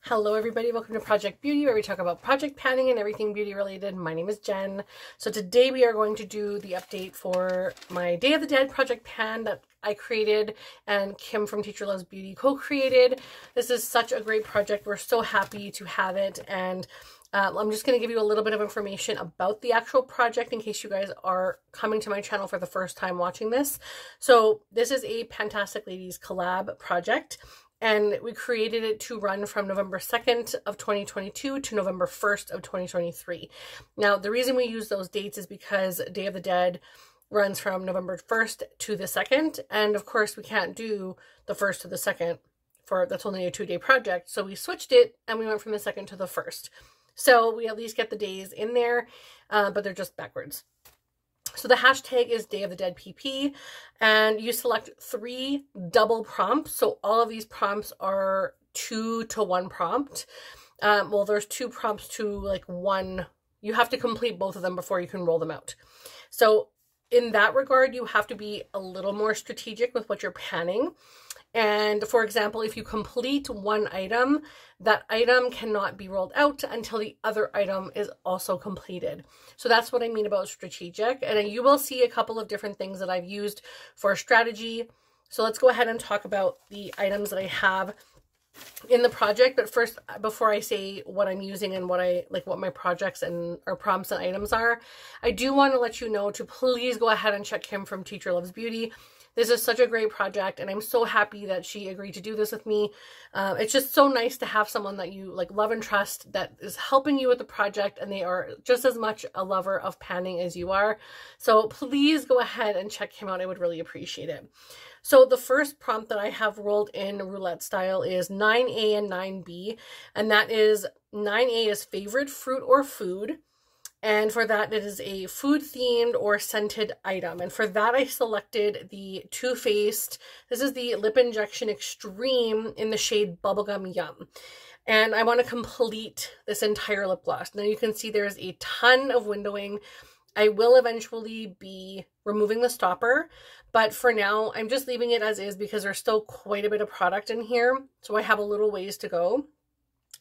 Hello everybody, welcome to Project Beauty, where we talk about project panning and everything beauty related. My name is Jen. So today we are going to do the update for my Day of the Dead project pan that I created and Kim from Teacher Loves Beauty co-created. This is such a great project. We're so happy to have it, and I'm just going to give you a little bit of information about the actual project in case you guys are coming to my channel for the first time watching this. So this is a Fantastic Ladies collab project, and we created it to run from November 2nd of 2022 to November 1st of 2023. Now, the reason we use those dates is because Day of the Dead runs from November 1st to the 2nd, and of course we can't do the 1st to the 2nd that's only a 2-day project, so we switched it and we went from the 2nd to the 1st. So we at least get the days in there, but they're just backwards. So the hashtag is Day of the Dead PP, and you select 3 double prompts. So all of these prompts are 2 to 1 prompt. Well, there's 2 prompts to like 1. You have to complete both of them before you can roll them out. So in that regard, you have to be a little more strategic with what you're panning. And for example, if you complete 1 item, that item cannot be rolled out until the other item is also completed. So that's what I mean about strategic. And you will see a couple of different things that I've used for strategy. So let's go ahead and talk about the items that I have in the project. But first, before I say what I'm using and what my projects and or prompts and items are, I do want to let you know to please go ahead and check Kim from Teacher Loves Beauty. This is such a great project, and I'm so happy that she agreed to do this with me. It's just so nice to have someone that you love and trust that is helping you with the project, and they are just as much a lover of panning as you are. So please go ahead and check him out. I would really appreciate it. So the first prompt that I have rolled in roulette style is 9A and 9B, and that is 9A is favorite fruit or food. And for that, it is a food-themed or scented item. And for that, I selected the Too Faced. This is the Lip Injection Extreme in the shade Bubblegum Yum. And I want to complete this entire lip gloss. Now you can see there's a ton of windowing. I will eventually be removing the stopper, but for now, I'm just leaving it as is because there's still quite a bit of product in here. So I have a little ways to go.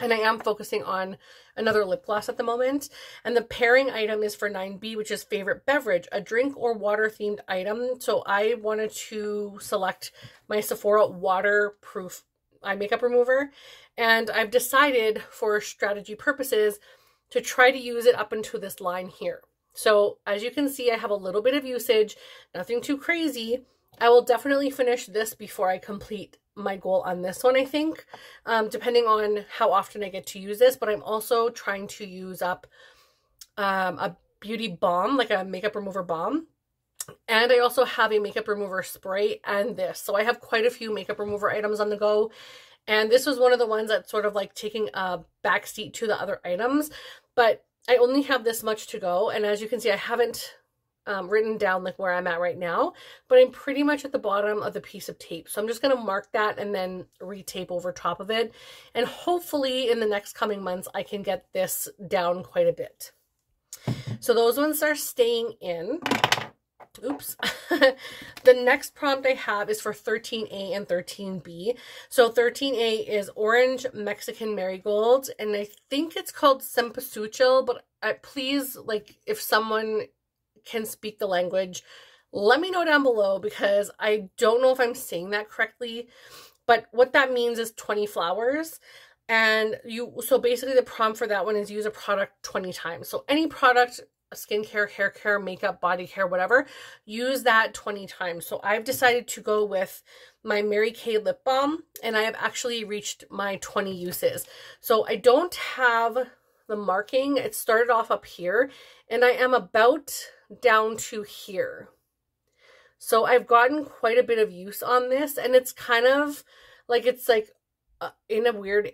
And I am focusing on another lip gloss at the moment. And the pairing item is for 9B, which is favorite beverage, a drink or water themed item. So I wanted to select my Sephora waterproof eye makeup remover. And I've decided for strategy purposes to try to use it up into this line here. So as you can see, I have a little bit of usage, nothing too crazy. I will definitely finish this before I complete my goal on this one, I think, depending on how often I get to use this. But I'm also trying to use up a beauty balm, like a makeup remover balm. And I also have a makeup remover spray and this. So I have quite a few makeup remover items on the go. And this was one of the ones that's sort of like taking a backseat to the other items. But I only have this much to go. And as you can see, I haven't written down like where I'm at right now, but I'm pretty much at the bottom of the piece of tape. So I'm just going to mark that and then retape over top of it. And hopefully in the next coming months, I can get this down quite a bit. So those ones are staying in. Oops. The next prompt I have is for 13A and 13B. So 13A is Orange Mexican Marigold, and I think it's called Cempasúchil, but please, if someone can speak the language, let me know down below, because I don't know if I'm saying that correctly, but what that means is 20 flowers. And so basically the prompt for that one is use a product 20 times. So any product, skincare, hair care, makeup, body care, whatever, use that 20 times. So I've decided to go with my Mary Kay lip balm, and I have actually reached my 20 uses. So I don't have the marking. It started off up here, and I am about down to here. So I've gotten quite a bit of use on this, and it's kind of like, it's like in a weird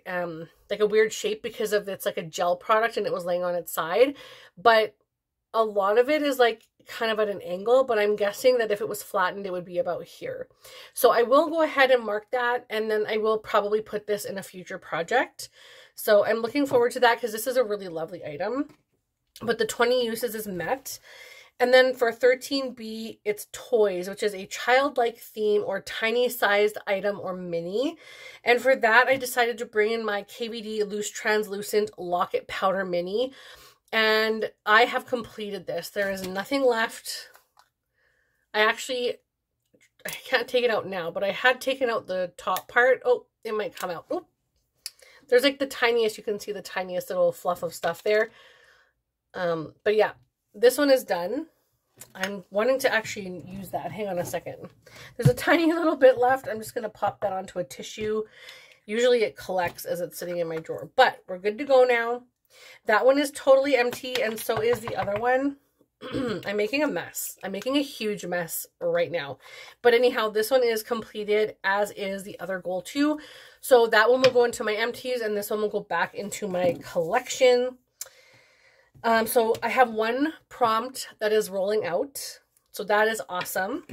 like a weird shape because of it's like a gel product and it was laying on its side, but a lot of it is like kind of at an angle, but I'm guessing that if it was flattened, it would be about here. So I will go ahead and mark that, and then I will probably put this in a future project. So I'm looking forward to that because this is a really lovely item. But the 20 uses is met. And then for 13B, it's toys, which is a childlike theme or tiny sized item or mini. And for that, I decided to bring in my KVD Loose Translucent Locket Powder Mini. And I have completed this. There is nothing left. I can't take it out now, but I had taken out the top part. Oh, it might come out. Oh, there's like the tiniest, you can see the tiniest little fluff of stuff there. But yeah, this one is done. I'm wanting to actually use that. Hang on a second. There's a tiny little bit left. I'm just going to pop that onto a tissue. Usually it collects as it's sitting in my drawer, but we're good to go now. That one is totally empty, and so is the other one. I'm making a mess. I'm making a huge mess right now. But anyhow, this one is completed, as is the other goal too. So that one will go into my empties, and this one will go back into my collection. So I have one prompt that is rolling out. So that is awesome.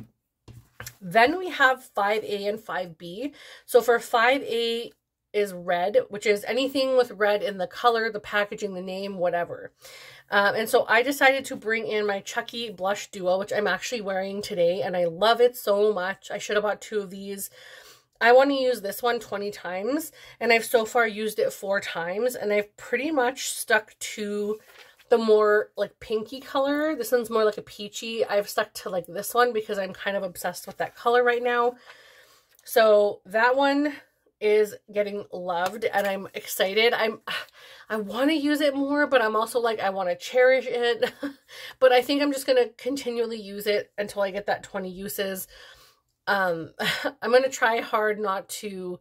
Then we have 5A and 5B. So for 5A is red, which is anything with red in the color, the packaging, the name, whatever. And so I decided to bring in my Chucky Blush Duo, which I'm actually wearing today, and I love it so much. I should have bought 2 of these. I want to use this one 20 times, and I've so far used it 4 times, and I've pretty much stuck to the more like pinky color. This one's more like a peachy. I've stuck to like this one because I'm kind of obsessed with that color right now. So that one is getting loved, and I'm excited. I want to use it more, but I'm also like, I want to cherish it. But I think I'm just going to continually use it until I get that 20 uses. I'm going to try hard not to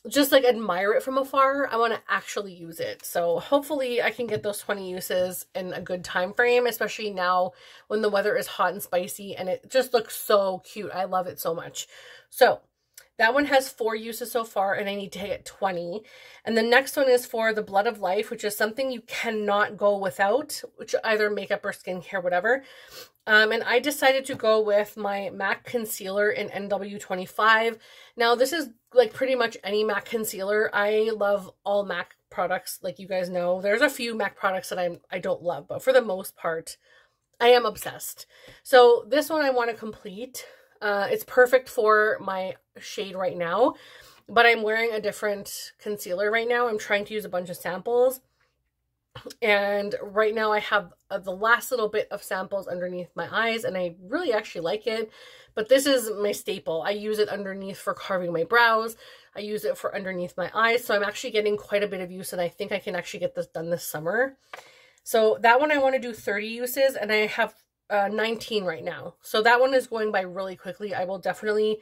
just like admire it from afar. I want to actually use it. So hopefully I can get those 20 uses in a good time frame, especially now when the weather is hot and spicy, and it just looks so cute. I love it so much. So that one has 4 uses so far, and I need to get 20. And the next one is for the Blood of Life, which is something you cannot go without, which either makeup or skincare, whatever. And I decided to go with my MAC concealer in NW25. Now, this is like pretty much any MAC concealer. I love all MAC products, like you guys know. There's a few MAC products that I don't love, but for the most part, I am obsessed. So this one I want to complete. It's perfect for my shade right now, but I'm wearing a different concealer right now. I'm trying to use a bunch of samples, and right now I have the last little bit of samples underneath my eyes, and I really actually like it. But this is my staple. I use it underneath for carving my brows. I use it for underneath my eyes, so I'm actually getting quite a bit of use, and I think I can actually get this done this summer. So that one I want to do 30 uses, and I have 19 right now. So that one is going by really quickly. I will definitely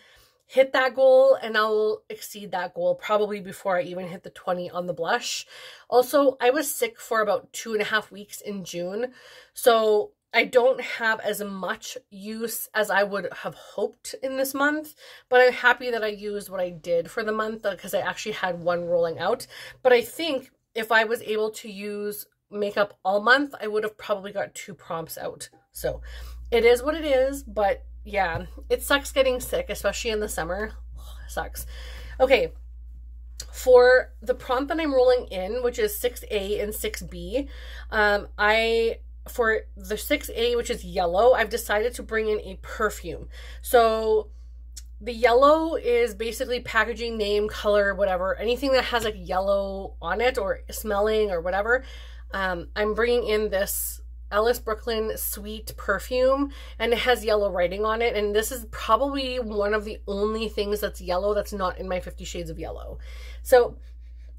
hit that goal, and I'll exceed that goal probably before I even hit the 20 on the blush. Also, I was sick for about 2.5 weeks in June, so I don't have as much use as I would have hoped in this month, but I'm happy that I used what I did for the month because I actually had one rolling out. But I think if I was able to use makeup all month, I would have probably got 2 prompts out. So it is what it is, but yeah, it sucks getting sick, especially in the summer. It sucks. Okay, for the prompt that I'm rolling in, which is 6A and 6B, for the 6A, which is yellow, I've decided to bring in a perfume. So the yellow is basically packaging, name, color, whatever, anything that has like yellow on it or smelling or whatever. I'm bringing in this Ellis Brooklyn Sweet perfume, and it has yellow writing on it, and this is probably one of the only things that's yellow that's not in my 50 Shades of Yellow. So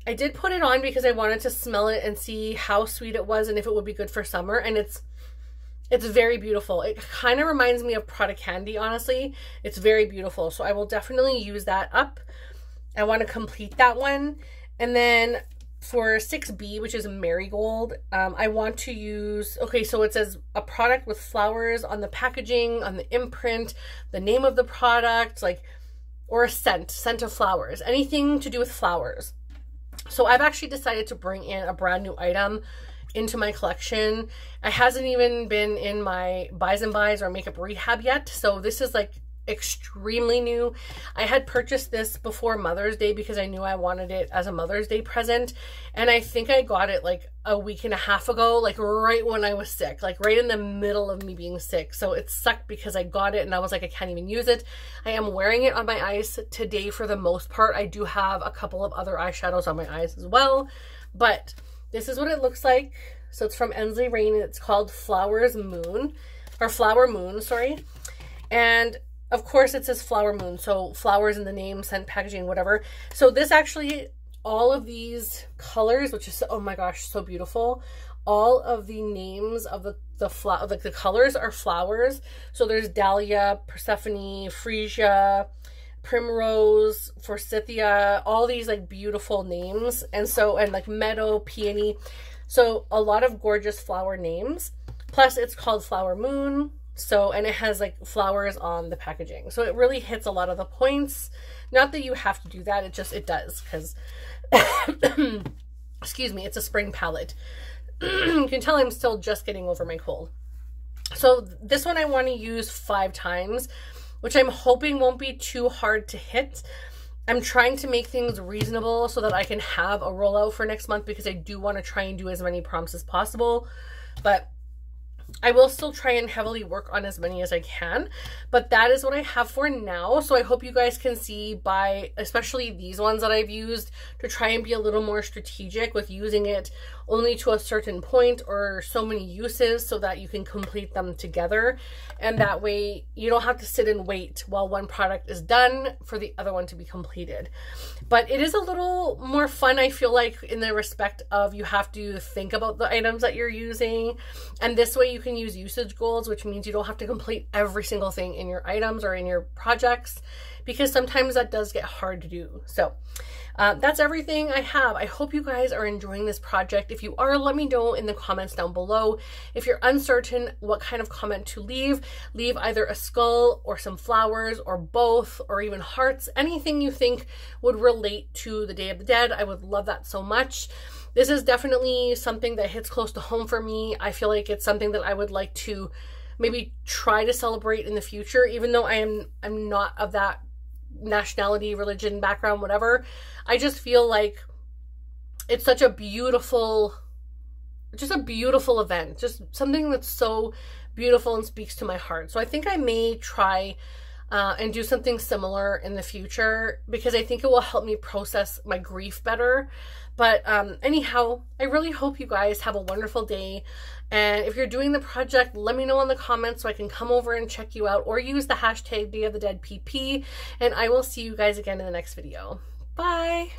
I did put it on because I wanted to smell it and see how sweet it was and if it would be good for summer, and it's very beautiful. It kind of reminds me of Prada Candy, honestly. It's very beautiful, so I will definitely use that up. I want to complete that one. And then for 6B, which is Marigold, I want to use, okay, so it says a product with flowers on the packaging, on the imprint, the name of the product, like, or a scent of flowers, anything to do with flowers. So I've actually decided to bring in a brand new item into my collection. It hasn't even been in my buys and buys or makeup rehab yet. So this is like extremely new. I had purchased this before Mother's Day because I knew I wanted it as a Mother's Day present, and I think I got it like a week and a half ago, like right when I was sick, like right in the middle of me being sick. So it sucked because I got it and I was like, I can't even use it. I am wearing it on my eyes today for the most part. I do have a couple of other eyeshadows on my eyes as well, but this is what it looks like. So it's from Ensley Rain, and it's called Flower Moon, sorry. And of course it says Flower Moon, so flowers in the name, scent, packaging, whatever. So this actually, all of these colors, which is, oh my gosh, so beautiful. All of the names of the colors are flowers. So there's Dahlia, Persephone, Freesia, Primrose, Forsythia, all these like beautiful names. And so, and like Meadow, Peony. So a lot of gorgeous flower names. Plus it's called Flower Moon. So, and it has like flowers on the packaging. So it really hits a lot of the points. Not that you have to do that. It does, because, excuse me, it's a spring palette. You can tell I'm still just getting over my cold. So this one I want to use 5 times, which I'm hoping won't be too hard to hit. I'm trying to make things reasonable so that I can have a rollout for next month, because I do want to try and do as many prompts as possible. But I will still try and heavily work on as many as I can, but that is what I have for now. So I hope you guys can see by, especially these ones that I've used, to try and be a little more strategic with using it only to a certain point or so many uses, so that you can complete them together. And that way you don't have to sit and wait while one product is done for the other one to be completed. But it is a little more fun, I feel like, in the respect of you have to think about the items that you're using. And this way you can use usage goals, which means you don't have to complete every single thing in your items or in your projects, because sometimes that does get hard to do. So that's everything I have. I hope you guys are enjoying this project. If you are, let me know in the comments down below. If you're uncertain what kind of comment to leave either a skull or some flowers or both, or even hearts, anything you think would relate to the Day of the Dead. I would love that so much. This is definitely something that hits close to home for me. I feel like it's something that I would like to maybe try to celebrate in the future, even though I'm not of that nationality, religion, background, whatever. I just feel like it's such a beautiful, just a beautiful event, just something that's so beautiful and speaks to my heart. So I think I may try and do something similar in the future, because I think it will help me process my grief better. But anyhow, I really hope you guys have a wonderful day. And if you're doing the project, let me know in the comments so I can come over and check you out, or use the hashtag DayofTheDeadPP. And I will see you guys again in the next video. Bye!